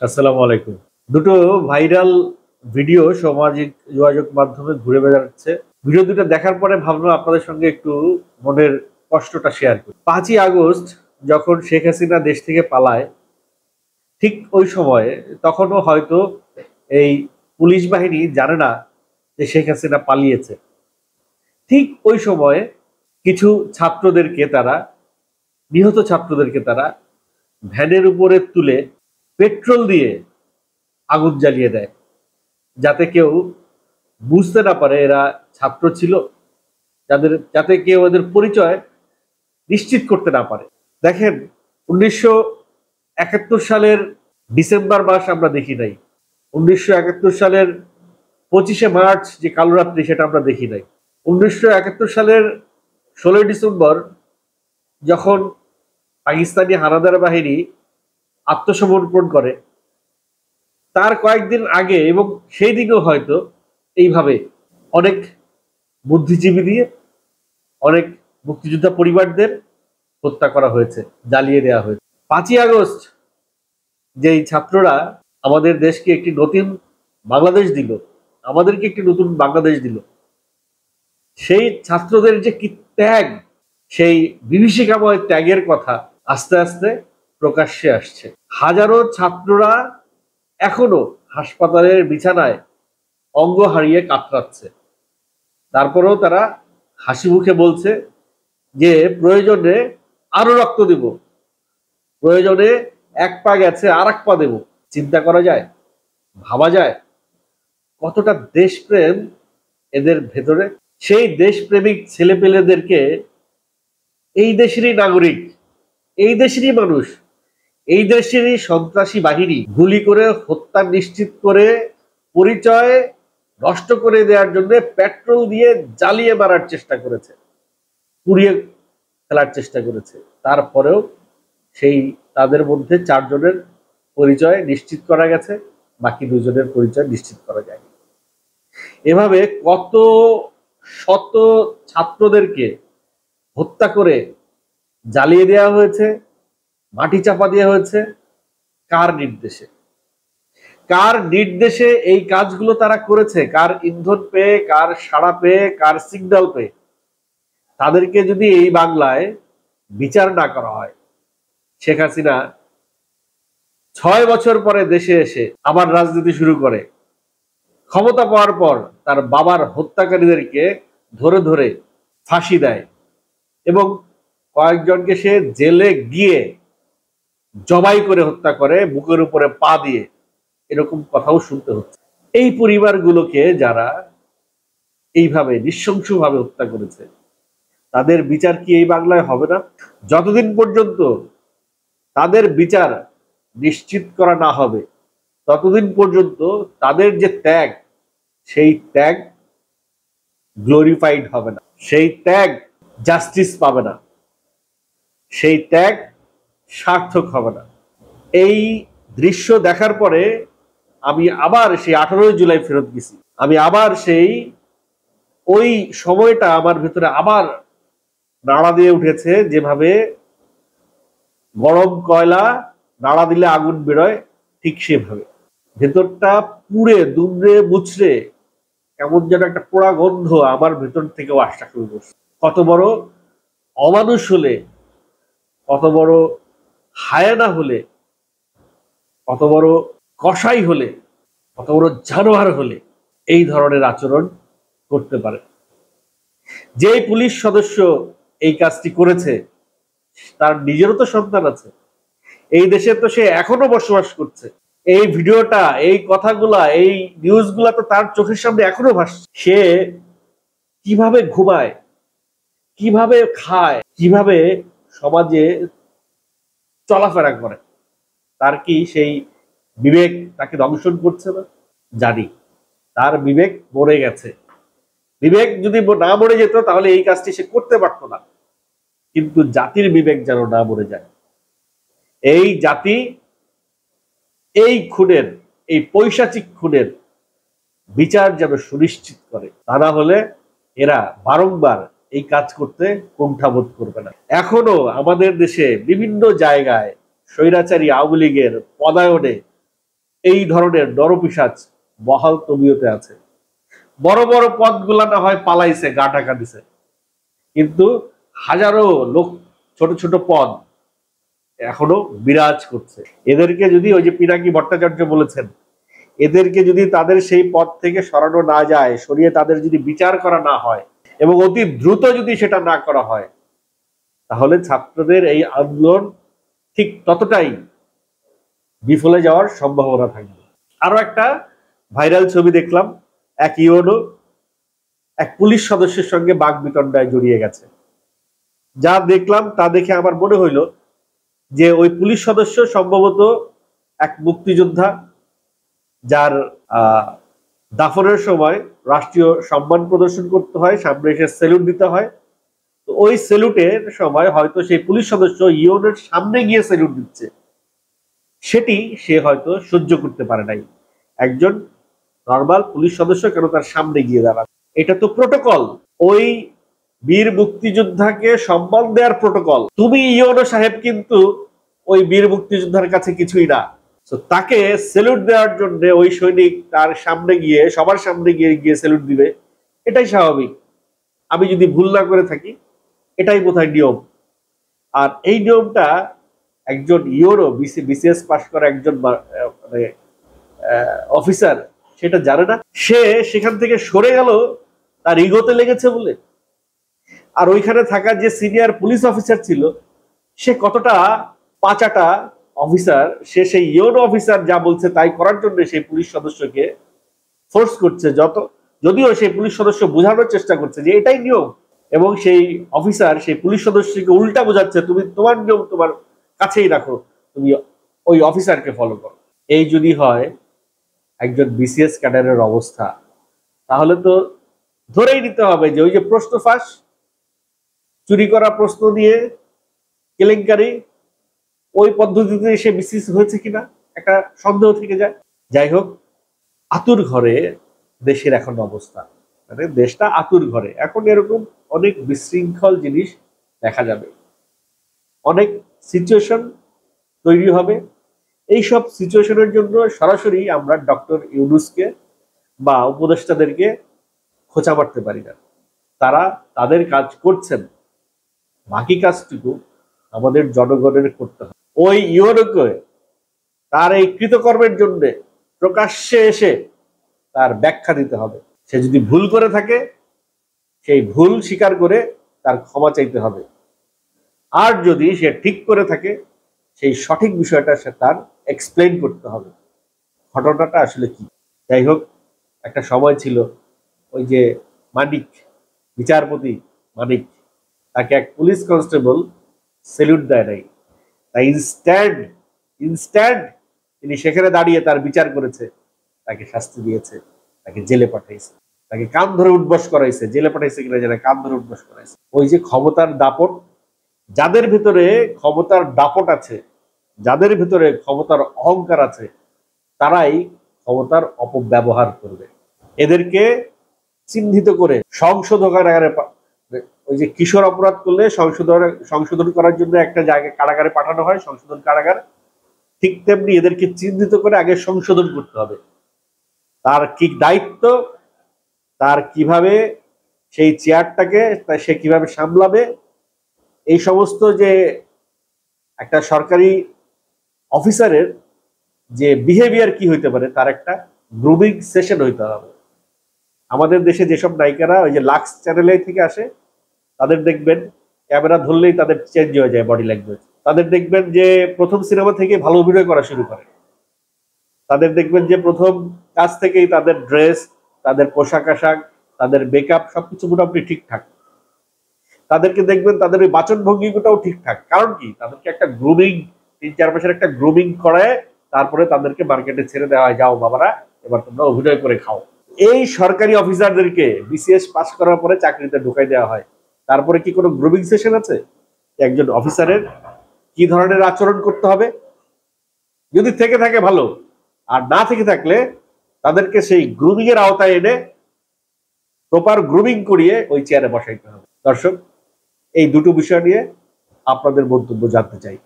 আসসালামু আলাইকুম। দুটো ভাইরাল ভিডিও সামাজিক যোগাযোগ মাধ্যমে ঘুরে বেড়াচ্ছে। ভিডিও দুটো দেখার পরে ভাবলাম আপনাদের সঙ্গে একটু মনের কষ্টটা শেয়ার করি। 5ই আগস্ট যখন শেখ হাসিনা দেশ থেকে পালায়, ঠিক ওই সময়ে তখনও হয়তো এই পুলিশ বাহিনী জানে না যে শেখ হাসিনা পালিয়েছে। ঠিক ওই সময়ে কিছু ছাত্রদেরকে তারা নিহত ছাত্রদেরকে তারা ভ্যানের উপরে তুলে পেট্রোল দিয়ে আগুন জ্বালিয়ে দেয়, যাতে কেউ বুঝতে না পারে এরা ছাত্র ছিল, যাতে কেউ ওদের পরিচয় নিশ্চিত করতে না পারে। দেখেন, 1971 সালের ডিসেম্বর মাস আমরা দেখি নাই, 1971 সালের 25শে মার্চ যে কালরাত্রি সেটা আমরা দেখি নাই, 1971 সালের 16ই ডিসেম্বর যখন পাকিস্তানি হানাদার বাহিনী আত্মসমর্পণ করে, তার কয়েকদিন আগে এবং সেই দিনও হয়তো এইভাবে অনেক বুদ্ধিজীবী দিয়ে অনেক মুক্তিযোদ্ধা পরিবারদের হত্যা করা হয়েছে, জ্বালিয়ে দেওয়া হয়েছে। 5ই আগস্ট যেই ছাত্ররা আমাদের দেশকে একটি নতুন বাংলাদেশ দিল, আমাদেরকে একটি নতুন বাংলাদেশ দিল, সেই ছাত্রদের যে কি ত্যাগ, সেই বিভীষিকাময় ত্যাগের কথা আস্তে আস্তে প্রকাশ্যে আসছে। হাজারো ছাত্ররা এখনো হাসপাতালের বিছানায় অঙ্গ হারিয়ে কাতরাচ্ছে, তারপরেও তারা হাসি মুখে বলছে যে প্রয়োজনে আরো রক্ত দেব, প্রয়োজনে এক পা গেছে আর এক পা দেব। চিন্তা করা যায়, ভাবা যায় কতটা দেশপ্রেম এদের ভেতরে। সেই দেশপ্রেমিক ছেলেপেলেদেরকে এই দেশেরই নাগরিক, এই দেশেরই মানুষ, এই দেশেরই সন্ত্রাসী বাহিনী গুলি করে হত্যা নিশ্চিত করে পরিচয় নষ্ট করে দেওয়ার জন্য পেট্রোল দিয়ে জ্বালিয়ে মারার চেষ্টা করেছে, পুড়িয়ে ফেলার চেষ্টা করেছে। তারপরেও সেই তাদের মধ্যে 4 জনের পরিচয় নিশ্চিত করা গেছে, বাকি 2 জনের পরিচয় নিশ্চিত করা যায়। এভাবে কত শত ছাত্রদেরকে হত্যা করে জ্বালিয়ে দেওয়া হয়েছে, মাটি চাপা দেওয়া হয়েছে। কার নির্দেশে? কার নির্দেশে এই কাজগুলো তারা করেছে? কার ইন্ধন পেয়ে, কার সাড়া পেয়ে, কার সিগন্যাল পেয়ে? তাদেরকে যদি এই বাংলায় বিচার না করা হয়, শেখ হাসিনা 6 বছর পরে দেশে এসে আবার রাজনীতি শুরু করে, ক্ষমতা পাওয়ার পর তার বাবার হত্যাকারীদেরকে ধরে ধরে ফাঁসি দেয় এবং কয়েকজনকে সে জেলে গিয়ে জবাই করে হত্যা করে, বুকের উপরে পা দিয়ে। এরকম কথাও শুনতে হচ্ছে। এই পরিবারগুলোকে যারা এইভাবে নৃশংসভাবে হত্যা করেছে, তাদের বিচার কি এই বাংলায় হবে না? যতদিন পর্যন্ত তাদের বিচার নিশ্চিত করা না হবে, ততদিন পর্যন্ত তাদের যে ত্যাগ, সেই ত্যাগ গ্লোরিফাইড হবে না, সেই ত্যাগ জাস্টিস পাবে না, সেই ত্যাগ সার্থক হবে না। এই দৃশ্য দেখার পরে আমি আবার সেই 18 জুলাই ফেরত গেছি। আমি আবার সেই ওই সময়টা আমার ভিতরে আবার নাড়া দিয়ে উঠেছে, যেভাবে গরম কয়লা নাড়া দিলে আগুন বেরোয়, ঠিক সেভাবে ভেতরটা পুড়ে দুমড়ে মুচড়ে কেমন যেন একটা পোড়া গন্ধ আমার ভেতর থেকেও আসা শুরু করছে। কত বড় অমানুষ হলে, কত বড় হায়ানা হলে, কত বড় কসাই হলে, কত বড় জানোয়ার হলে এই ধরনের আচরণ করতে পারে। যে পুলিশ সদস্য এই কাজটি করেছে, তার নিজেরও তো সন্তান আছে, এই দেশে তো সে এখনো বসবাস করছে। এই ভিডিওটা, এই কথাগুলা, এই নিউজগুলা তো তার চোখের সামনে এখনো ভাসছে। সে কিভাবে ঘুমায়, কিভাবে খায়, কিভাবে সমাজে চলাফেরা করে, তার কি সেই বিবেক তাকে দংশন করছে না? জানি তার বিবেক মরে গেছে। বিবেক যদি না মরে যেত তাহলে এই কাজটি সে করতে পারতো না। কিন্তু জাতির বিবেক যেন না মরে যায়, এই জাতি এই খুনের, এই পৈশাচিক খুনের বিচার যেন সুনিশ্চিত করে। তা না হলে এরা বারংবার এই কাজ করতে কুণ্ঠাবোধ করবে না। এখনো আমাদের দেশে বিভিন্ন জায়গায় স্বৈরাচারী আওয়ামী লীগের পদায়নে এই ধরনের নরপিশাচ বহাল তবিয়তে আছে। বড় বড় পদগুলা না হয় পালাইছে, গা টাকা দিছে, কিন্তু হাজারো লোক ছোট ছোট পদ এখনো বিরাজ করছে। এদেরকে যদি, ওই যে পিনাকি ভট্টাচার্য বলেছেন, এদেরকে যদি তাদের সেই পদ থেকে সরানো না যায়, সরিয়ে তাদের যদি বিচার করা না হয় এবং অতি দ্রুত যদি সেটা না করা হয়, তাহলে ছাত্রদের এই আন্দোলন ঠিক ততটাই বিফলে যাওয়ার সম্ভাবনা থাকবে। আরো একটা ভাইরাল ছবি দেখলাম, এক ইউনো এক পুলিশ সদস্যের সঙ্গে বাগবিতণ্ডায় জড়িয়ে গেছে। যা দেখলাম তা দেখে আমার মনে হইল যে ওই পুলিশ সদস্য সম্ভবত এক মুক্তিযোদ্ধা, যার দাফনের সময় রাষ্ট্রীয় সম্মান প্রদর্শন করতে হয়, সামনে এসে স্যালুট দিতে হয়। তো ওই স্যালুটের সময় হয়তো সেই পুলিশ সদস্য ইউনের সামনে গিয়ে স্যালুট দিচ্ছে, সেটি সে হয়তো সহ্য করতে পারে নাই। একজন নর্মাল পুলিশ সদস্য কেন তার সামনে গিয়ে দাঁড়াবে? এটা তো প্রোটোকল, ওই বীর মুক্তিযোদ্ধাকে সম্মান দেওয়ার প্রোটোকল। তুমি ইউনো সাহেব কিন্তু ওই বীর মুক্তিযোদ্ধার কাছে কিছুই না। তাকে স্যালুট দেওয়ার জন্য ওই সৈনিক তার সামনে গিয়ে, সবার সামনে গিয়ে গিয়ে স্যালুট দিবে, এটাই স্বাভাবিক। আমি যদি ভুল না করে থাকি, এটাই বোধহয় নিয়ম। আর এই নিয়মটা একজন ইউরো বিসিএস পাস করা একজন মানে অফিসার সেটা জানে না। সে সেখান থেকে সরে গেল তার ইগোতে লেগেছে বলে। আর ওইখানে থাকা যে সিনিয়র পুলিশ অফিসার ছিল, সে কতটা পাচাটা অফিসার, সে সেই ইউনো অফিসার যা বলছে তাই করার জন্য সেই পুলিশ সদস্যকে ফোর্স করছে। যদিও সেই পুলিশ সদস্য বোঝানোর চেষ্টা করছে যে এটাই নিয়ম, এবং সেই অফিসার সেই পুলিশ সদস্যকে উল্টা বোঝাচ্ছে, তুমি তোমার নিয়ম তোমার কাছেই রাখো, তুমি ওই অফিসারকে ফলো করো। এই যদি হয় একজন বিসিএস ক্যাডারের অবস্থা, তাহলে তো ধরেই নিতে হবে যে ওই যে প্রশ্ন ফাঁস, চুরি করা প্রশ্ন দিয়ে কেলেঙ্কারি, ওই পদ্ধতিতে সে বিসিএস হয়েছে কিনা একটা সন্দেহ থেকে যায়। যাই হোক, আতুর ঘরে দেশের এখন অবস্থা, মানে দেশটা আতুর ঘরে। এখন এরকম অনেক বিশৃঙ্খল জিনিস দেখা যাবে, অনেক সিচুয়েশন তৈরি হবে। এইসব সিচুয়েশনের জন্য সরাসরি আমরা ডক্টর ইউনূসকে বা উপদেষ্টাদেরকে খোঁচা মারতে পারি না। তারা তাদের কাজ করছেন, বাকি কাজটুকু আমাদের জনগণের করতে হবে। ওই ইউরোকে তার এই কৃতকর্মের জন্য প্রকাশ্যে এসে তার ব্যাখ্যা দিতে হবে। সে যদি ভুল করে থাকে, সেই ভুল স্বীকার করে তার ক্ষমা চাইতে হবে। আর যদি সে ঠিক করে থাকে, সেই সঠিক বিষয়টা সে তার এক্সপ্লেইন করতে হবে, ঘটনাটা আসলে কি। যাই হোক, একটা সময় ছিল ওই যে মানিক, বিচারপতি মানিক, তাকে এক পুলিশ কনস্টেবল স্যালুট দেয় নাই, তাই ইনস্ট্যান্ট তিনি সেখানে দাঁড়িয়ে তার বিচার করেছে, তাকে শাস্তি দিয়েছে, তাকে জেলে পাঠাইছে, তাকে কান ধরে উঠবস করাইছে। জেলে পাঠাইছে কিনা জানে, কান ধরে উঠবস করাইছে। ওই যে ক্ষমতার দাপট, যাদের ভিতরে ক্ষমতার দাপট আছে, যাদের ভিতরে ক্ষমতার অহংকার আছে, তারাই ক্ষমতার অপব্যবহার করবে। এদেরকে চিহ্নিত করে সংশোধনাগারে, ওই যে কিশোর অপরাধ করলে সংশোধন করার জন্য একটা জায়গায় কারাগারে পাঠানো হয়, সংশোধন কারাগার, ঠিক তেমনি এদেরকে চিহ্নিত করে আগে সংশোধন করতে হবে। তার কি দায়িত্ব, তার কিভাবে সেই চেয়ারটাকে সে কিভাবে সামলাবে, এই সমস্ত যে একটা সরকারি অফিসারের যে বিহেভিয়ার কি হইতে পারে, তার একটা গ্রুমিং সেশন হইতে হবে। আমাদের দেশে যেসব নায়িকারা ওই যে লাক্স চ্যানেলে থেকে আসে, তাদের দেখবেন ক্যামেরা ধরলেই তাদের চেঞ্জ হয়ে যায় বডি ল্যাঙ্গুয়েজ। তাদের দেখবেন যে প্রথম সিনেমা থেকে ভালো অভিনয় করা শুরু করে। তাদের দেখবেন যে প্রথম কাজ থেকেই তাদের ড্রেস, তাদের পোশাক আশাক, তাদের মেকআপ সবকিছু মোটামুটি ঠিকঠাক। তাদেরকে দেখবেন তাদের ওই বাচন ভঙ্গিটাও ঠিকঠাক। কারণ কি, তাদেরকে একটা গ্রুমিং, 3-4 মাসের একটা গ্রুমিং করায় তারপরে তাদেরকে মার্কেটে ছেড়ে দেওয়া হয়, যাও বাবারা এবার তোমরা অভিনয় করে খাও। এই সরকারি অফিসারদেরকে বিসিএস পাস করার পরে চাকরিতে ঢুকাই দেওয়া হয়। তারপরে কি কোনো গ্রুমিং সেশন আছে? একজন অফিসারের কি ধরনের আচরণ করতে হবে, যদি থেকে থাকে ভালো, আর না থেকে থাকলে তাদেরকে সেই গ্রুমিং এর আওতায় এনে প্রপার গ্রুমিং করিয়ে ওই চেয়ারে বসাইতে হবে। দর্শক, এই দুটো বিষয় নিয়ে আপনাদের মন্তব্য জানতে চাই।